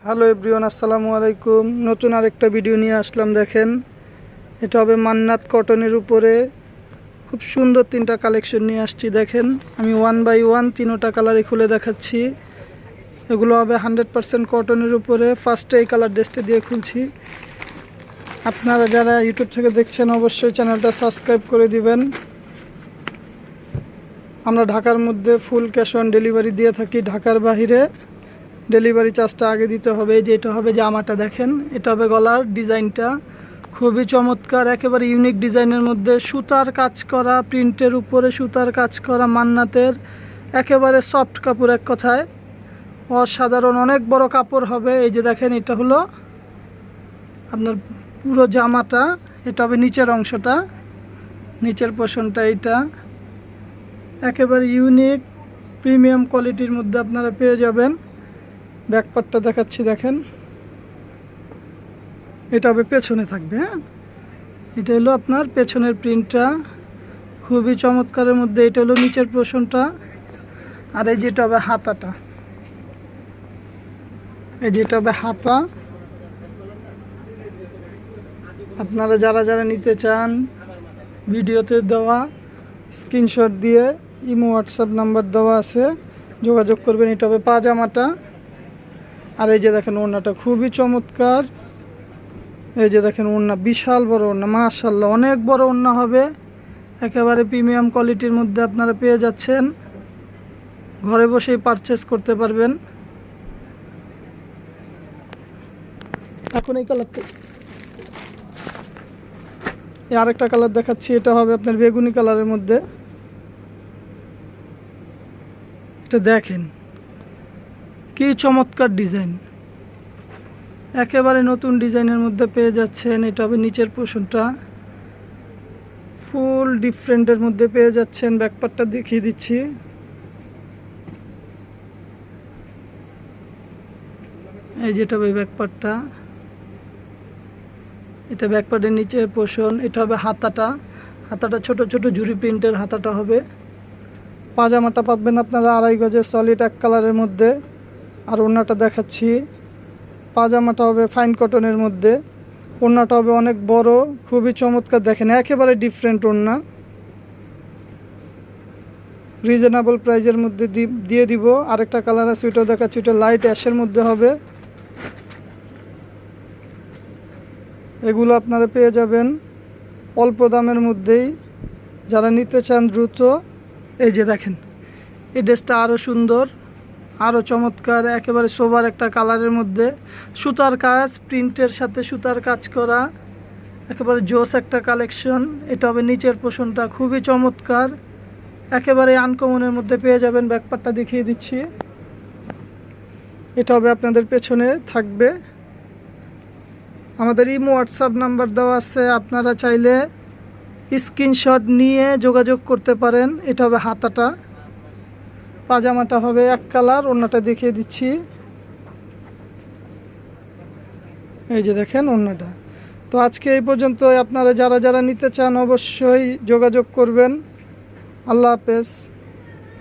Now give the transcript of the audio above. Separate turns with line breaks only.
Hello everyone, আসসালামু আলাইকুম। নতুন আরেকটা ভিডিও নিয়ে আসলাম। দেখেন, এটা হবে মান্নাত কটনের উপরে খুব সুন্দর তিনটা কালেকশন নিয়ে আসছি। দেখেন, আমি 1 বাই 1 তিনোটা কালারে খুলে দেখাচ্ছি। এগুলো হবে 100% কটনের উপরে। ফার্স্টে এই কালার ড্রেসটা দিয়ে খুলছি। আপনারা যারা ইউটিউব থেকে দেখছেন অবশ্যই চ্যানেলটা সাবস্ক্রাইব করে দিবেন। আমরা ঢাকার মধ্যে ফুল ক্যাশ অন ডেলিভারি দিয়ে থাকি। ঢাকার বাহিরে ডেলিভারি চার্জটা আগে দিতে হবে। যেটা হবে জামাটা দেখেন, এটা হবে গলার ডিজাইনটা খুবই চমৎকার, একেবারে ইউনিক ডিজাইনের মধ্যে সুতার কাজ করা, প্রিন্টের উপরে সুতার কাজ করা, মান্নাতের একেবারে সফট কাপড়, এক কথায় অসাধারণ। অনেক বড় কাপড় হবে। এই যে দেখেন, এটা হলো আপনার পুরো জামাটা। এটা হবে নিচের অংশটা, নিচের পোর্শনটা। এটা একেবারে ইউনিক প্রিমিয়াম কোয়ালিটির মধ্যে আপনারা পেয়ে যাবেন। ব্যাকপার্টটা দেখাচ্ছি। দেখেন, এটা হবে পেছনে থাকবে। হ্যাঁ, এটা হলো আপনার পেছনের প্রিন্টটা খুবই চমৎকারের মধ্যে। এটা হলো নিচের পোর্শনটা। আর এই যেটা হবে হাতাটা, এই যেটা হবে হাতা। আপনারা যারা যারা নিতে চান ভিডিওতে দেওয়া স্ক্রিনশট দিয়ে ইমো হোয়াটসঅ্যাপ নাম্বার দেওয়া আছে, যোগাযোগ করবেন। এটা হবে পাজামাটা। আর এই যে দেখেন ওড়নাটা খুবই চমৎকার। এই যে দেখেন ওড়না, বিশাল বড় ওড়না, মাশাআল্লাহ অনেক বড় ওড়না হবে। একেবারে প্রিমিয়াম কোয়ালিটির মধ্যে আপনারা পেয়ে যাচ্ছেন। ঘরে বসেই পারচেস করতে পারবেন। এখন এই কালারটা, এই আরেকটা কালার দেখাচ্ছি। এটা হবে আপনার বেগুনি কালারের মধ্যে। এটা দেখেন কি চমৎকার ডিজাইন, একেবারে নতুন ডিজাইনের মধ্যে পেয়ে যাচ্ছেন। এটা হবে নিচের পোর্শনটা, ফুল ডিফারেন্টের মধ্যে পেয়ে যাচ্ছেন। ব্যাকপার্টটা দেখিয়ে দিচ্ছি। এই যেটা হবে ব্যাকপার্টটা, এটা ব্যাকপার্টের নিচের পোর্শন। এটা হবে হাতাটা, হাতাটা ছোট ছোট ঝুরি প্রিন্টের হাতাটা হবে। পাজামাটা পাবেন আপনারা 2.5 গজের সলিড এক কালারের মধ্যে। আর ওড়নাটা দেখাচ্ছি। পাজামাটা হবে ফাইন কটনের মধ্যে। ওড়নাটা হবে অনেক বড়, খুবই চমৎকার। দেখেন একেবারে ডিফারেন্ট ওড়না, রিজনেবল প্রাইজের মধ্যে দিয়ে দিব। আরেকটা কালার আছে, ওইটাও দেখাচ্ছি। ওইটা লাইট অ্যাশের মধ্যে হবে। এগুলো আপনারা পেয়ে যাবেন অল্প দামের মধ্যেই। যারা নিতে চান দ্রুত। এই যে দেখেন, এই ড্রেসটা আরও সুন্দর, আরও চমৎকার, একেবারে সোবার একটা কালারের মধ্যে। সুতার কাজ, প্রিন্টের সাথে সুতার কাজ করা, একেবারে জোস একটা কালেকশন। এটা হবে নিচের পোর্শনটা, খুবই চমৎকার, একেবারে আনকমনের মধ্যে পেয়ে যাবেন। ব্যাকপার্টটা দেখিয়ে দিচ্ছি। এটা হবে আপনাদের পেছনে থাকবে। আমাদের ইমো হোয়াটসঅ্যাপ নাম্বার দেওয়া আছে, আপনারা চাইলে স্ক্রিনশট নিয়ে যোগাযোগ করতে পারেন। এটা হবে হাতাটা। পাজামাটা হবে এক কালার, ওড়নাটা দেখিয়ে দিচ্ছি। এই যে দেখেন ওড়নাটা। তো আজকে এই পর্যন্ত। আপনারা যারা যারা নিতে চান অবশ্যই যোগাযোগ করবেন। আল্লাহ হাফেজ।